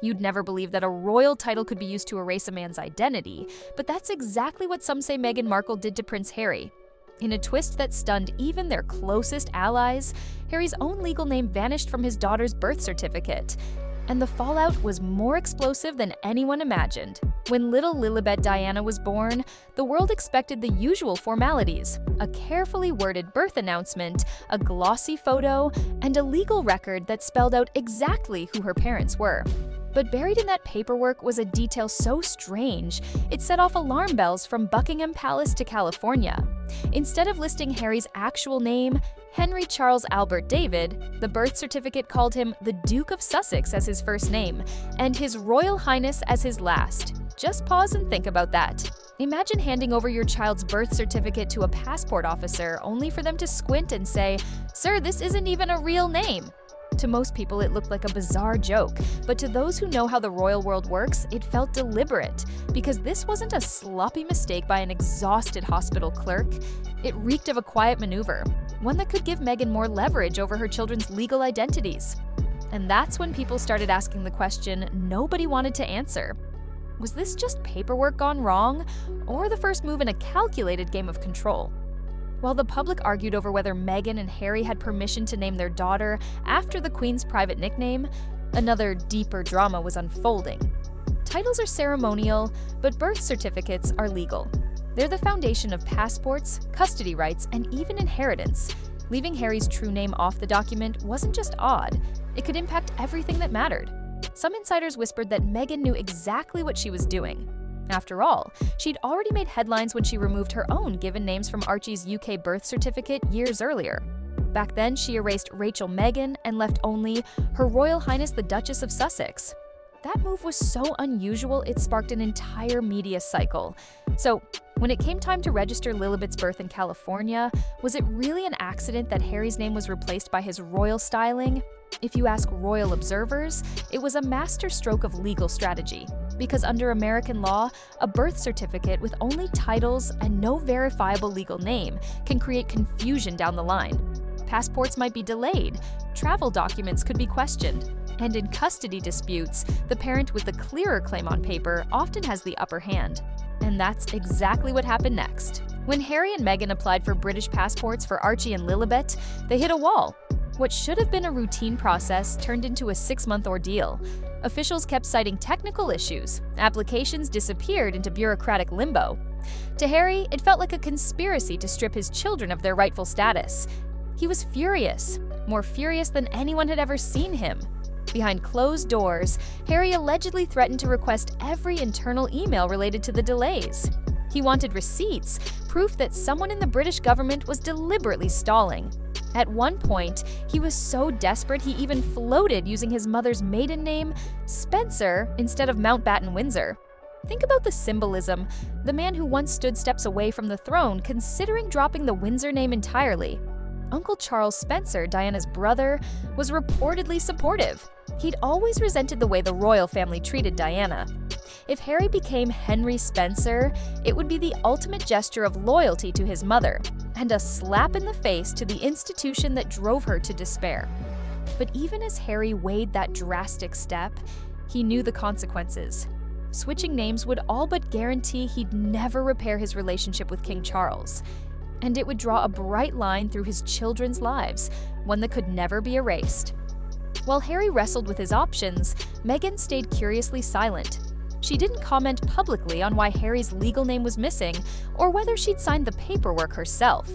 You'd never believe that a royal title could be used to erase a man's identity, but that's exactly what some say Meghan Markle did to Prince Harry. In a twist that stunned even their closest allies, Harry's own legal name vanished from his daughter's birth certificate. And the fallout was more explosive than anyone imagined. When little Lilibet Diana was born, the world expected the usual formalities: a carefully worded birth announcement, a glossy photo, and a legal record that spelled out exactly who her parents were. But buried in that paperwork was a detail so strange, it set off alarm bells from Buckingham Palace to California. Instead of listing Harry's actual name, Henry Charles Albert David, the birth certificate called him the Duke of Sussex as his first name, and his Royal Highness as his last. Just pause and think about that. Imagine handing over your child's birth certificate to a passport officer only for them to squint and say, "Sir, this isn't even a real name." To most people, it looked like a bizarre joke, but to those who know how the royal world works, it felt deliberate, because this wasn't a sloppy mistake by an exhausted hospital clerk. It reeked of a quiet maneuver, one that could give Meghan more leverage over her children's legal identities. And that's when people started asking the question nobody wanted to answer. Was this just paperwork gone wrong, or the first move in a calculated game of control? While the public argued over whether Meghan and Harry had permission to name their daughter after the Queen's private nickname, another deeper drama was unfolding. Titles are ceremonial, but birth certificates are legal. They're the foundation of passports, custody rights, and even inheritance. Leaving Harry's true name off the document wasn't just odd, it could impact everything that mattered. Some insiders whispered that Meghan knew exactly what she was doing. After all, she'd already made headlines when she removed her own given names from Archie's UK birth certificate years earlier. Back then, she erased Rachel Meghan and left only Her Royal Highness the Duchess of Sussex. That move was so unusual it sparked an entire media cycle. So, when it came time to register Lilibet's birth in California, was it really an accident that Harry's name was replaced by his royal styling? If you ask royal observers, it was a masterstroke of legal strategy. Because under American law, a birth certificate with only titles and no verifiable legal name can create confusion down the line. Passports might be delayed, travel documents could be questioned, and in custody disputes, the parent with the clearer claim on paper often has the upper hand. And that's exactly what happened next. When Harry and Meghan applied for British passports for Archie and Lilibet, they hit a wall. What should have been a routine process turned into a 6-month ordeal. Officials kept citing technical issues. Applications disappeared into bureaucratic limbo. To Harry, it felt like a conspiracy to strip his children of their rightful status. He was furious, more furious than anyone had ever seen him. Behind closed doors, Harry allegedly threatened to request every internal email related to the delays. He wanted receipts, proof that someone in the British government was deliberately stalling. At one point, he was so desperate he even floated using his mother's maiden name, Spencer, instead of Mountbatten Windsor. Think about the symbolism. The man who once stood steps away from the throne considering dropping the Windsor name entirely. Uncle Charles Spencer, Diana's brother, was reportedly supportive. He'd always resented the way the royal family treated Diana. If Harry became Henry Spencer, it would be the ultimate gesture of loyalty to his mother, and a slap in the face to the institution that drove her to despair. But even as Harry weighed that drastic step, he knew the consequences. Switching names would all but guarantee he'd never repair his relationship with King Charles. And it would draw a bright line through his children's lives, one that could never be erased. While Harry wrestled with his options, Meghan stayed curiously silent. She didn't comment publicly on why Harry's legal name was missing or whether she'd signed the paperwork herself.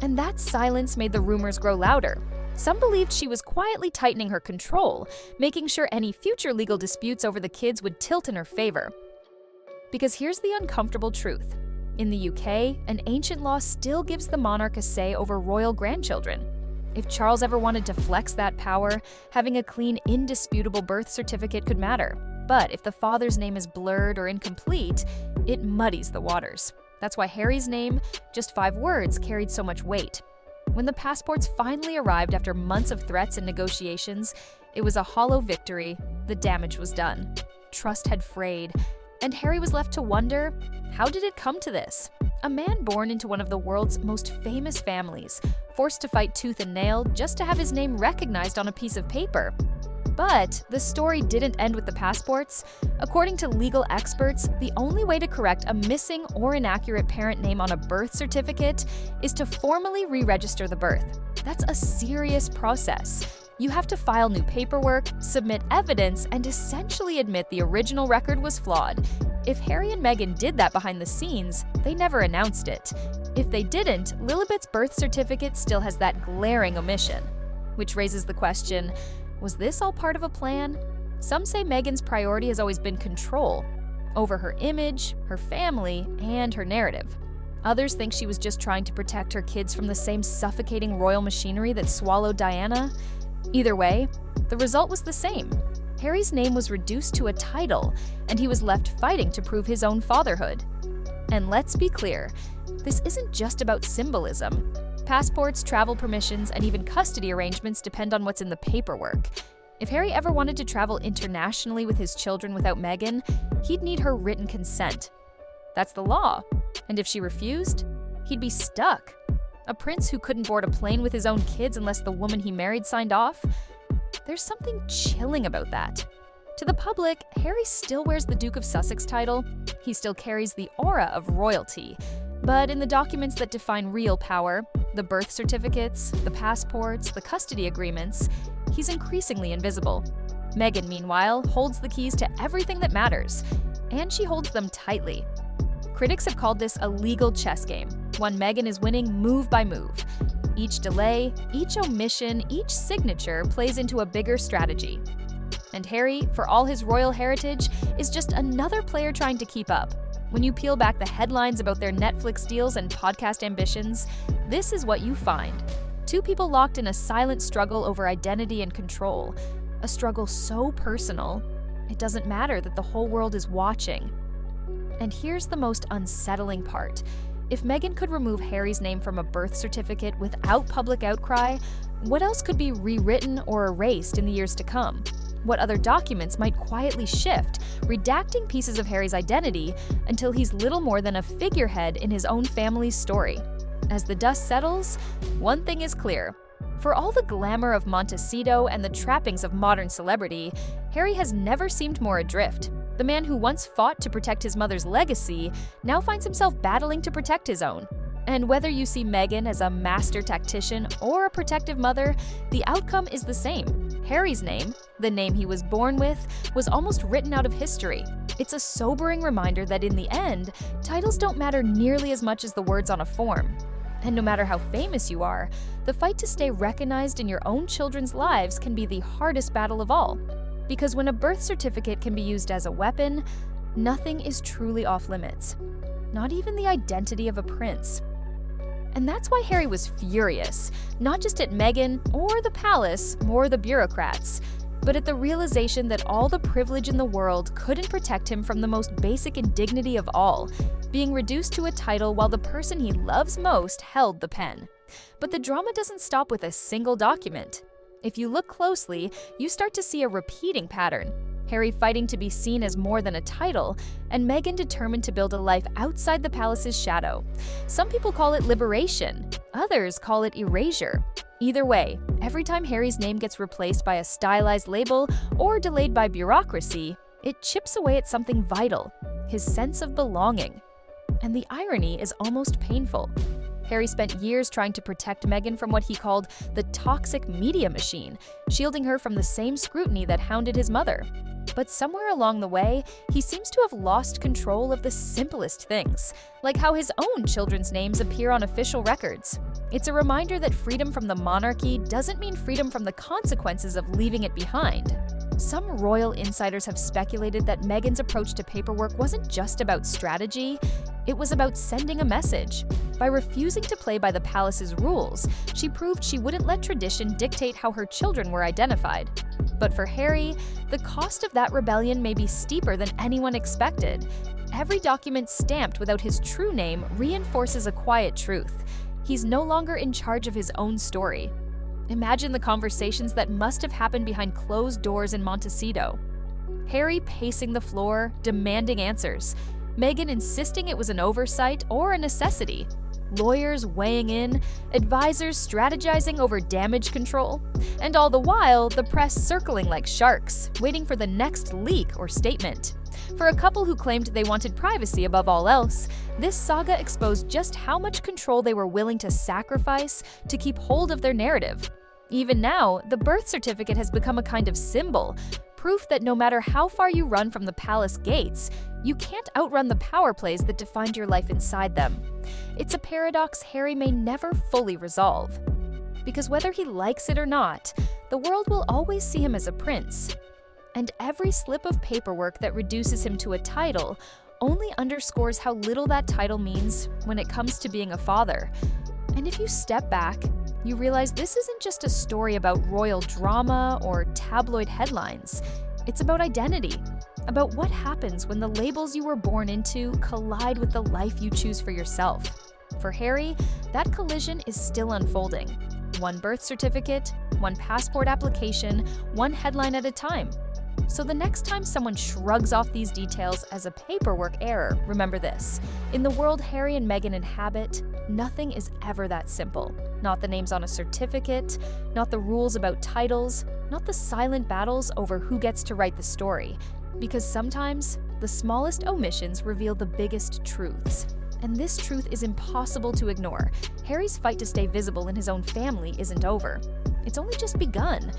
And that silence made the rumors grow louder. Some believed she was quietly tightening her control, making sure any future legal disputes over the kids would tilt in her favor. Because here's the uncomfortable truth. In the UK, an ancient law still gives the monarch a say over royal grandchildren. If Charles ever wanted to flex that power, having a clean, indisputable birth certificate could matter. But if the father's name is blurred or incomplete, it muddies the waters. That's why Harry's name, just 5 words, carried so much weight. When the passports finally arrived after months of threats and negotiations, it was a hollow victory. The damage was done. Trust had frayed. And Harry was left to wonder, how did it come to this? A man born into one of the world's most famous families, forced to fight tooth and nail just to have his name recognized on a piece of paper. But the story didn't end with the passports. According to legal experts, the only way to correct a missing or inaccurate parent name on a birth certificate is to formally re-register the birth. That's a serious process. You have to file new paperwork, submit evidence, and essentially admit the original record was flawed. If Harry and Meghan did that behind the scenes, they never announced it. If they didn't, Lilibet's birth certificate still has that glaring omission. Which raises the question, was this all part of a plan? Some say Meghan's priority has always been control over her image, her family, and her narrative. Others think she was just trying to protect her kids from the same suffocating royal machinery that swallowed Diana. Either way, the result was the same. Harry's name was reduced to a title, and he was left fighting to prove his own fatherhood. And let's be clear, this isn't just about symbolism. Passports, travel permissions, and even custody arrangements depend on what's in the paperwork. If Harry ever wanted to travel internationally with his children without Meghan, he'd need her written consent. That's the law. And if she refused, he'd be stuck. A prince who couldn't board a plane with his own kids unless the woman he married signed off? There's something chilling about that. To the public, Harry still wears the Duke of Sussex title. He still carries the aura of royalty. But in the documents that define real power, the birth certificates, the passports, the custody agreements, he's increasingly invisible. Meghan, meanwhile, holds the keys to everything that matters, and she holds them tightly. Critics have called this a legal chess game, one Meghan is winning move by move. Each delay, each omission, each signature plays into a bigger strategy. And Harry, for all his royal heritage, is just another player trying to keep up. When you peel back the headlines about their Netflix deals and podcast ambitions, this is what you find. Two people locked in a silent struggle over identity and control. A struggle so personal, it doesn't matter that the whole world is watching. And here's the most unsettling part. If Meghan could remove Harry's name from a birth certificate without public outcry, what else could be rewritten or erased in the years to come? What other documents might quietly shift, redacting pieces of Harry's identity until he's little more than a figurehead in his own family's story? As the dust settles, one thing is clear. For all the glamour of Montecito and the trappings of modern celebrity, Harry has never seemed more adrift. The man who once fought to protect his mother's legacy now finds himself battling to protect his own. And whether you see Meghan as a master tactician or a protective mother, the outcome is the same. Harry's name, the name he was born with, was almost written out of history. It's a sobering reminder that in the end, titles don't matter nearly as much as the words on a form. And no matter how famous you are, the fight to stay recognized in your own children's lives can be the hardest battle of all. Because when a birth certificate can be used as a weapon, nothing is truly off limits. Not even the identity of a prince. And that's why Harry was furious, not just at Meghan or the palace or the bureaucrats, but at the realization that all the privilege in the world couldn't protect him from the most basic indignity of all, being reduced to a title while the person he loves most held the pen. But the drama doesn't stop with a single document. If you look closely, you start to see a repeating pattern. Harry fighting to be seen as more than a title, and Meghan determined to build a life outside the palace's shadow. Some people call it liberation, others call it erasure. Either way, every time Harry's name gets replaced by a stylized label or delayed by bureaucracy, it chips away at something vital, his sense of belonging. And the irony is almost painful. Harry spent years trying to protect Meghan from what he called the toxic media machine, shielding her from the same scrutiny that hounded his mother. But somewhere along the way, he seems to have lost control of the simplest things, like how his own children's names appear on official records. It's a reminder that freedom from the monarchy doesn't mean freedom from the consequences of leaving it behind. Some royal insiders have speculated that Meghan's approach to paperwork wasn't just about strategy, it was about sending a message. By refusing to play by the palace's rules, she proved she wouldn't let tradition dictate how her children were identified. But for Harry, the cost of that rebellion may be steeper than anyone expected. Every document stamped without his true name reinforces a quiet truth. He's no longer in charge of his own story. Imagine the conversations that must have happened behind closed doors in Montecito. Harry pacing the floor, demanding answers. Meghan insisting it was an oversight or a necessity. lawyers weighing in, advisors strategizing over damage control, and all the while, the press circling like sharks, waiting for the next leak or statement. For a couple who claimed they wanted privacy above all else, this saga exposed just how much control they were willing to sacrifice to keep hold of their narrative. Even now, the birth certificate has become a kind of symbol, proof that no matter how far you run from the palace gates, you can't outrun the power plays that defined your life inside them. It's a paradox Harry may never fully resolve. Because whether he likes it or not, the world will always see him as a prince. And every slip of paperwork that reduces him to a title only underscores how little that title means when it comes to being a father. And if you step back, you realize this isn't just a story about royal drama or tabloid headlines. It's about identity, about what happens when the labels you were born into collide with the life you choose for yourself. For Harry, that collision is still unfolding. One birth certificate, one passport application, one headline at a time. So the next time someone shrugs off these details as a paperwork error, remember this: in the world Harry and Meghan inhabit, nothing is ever that simple. Not the names on a certificate, not the rules about titles, not the silent battles over who gets to write the story. Because sometimes, the smallest omissions reveal the biggest truths. And this truth is impossible to ignore. Harry's fight to stay visible in his own family isn't over. It's only just begun.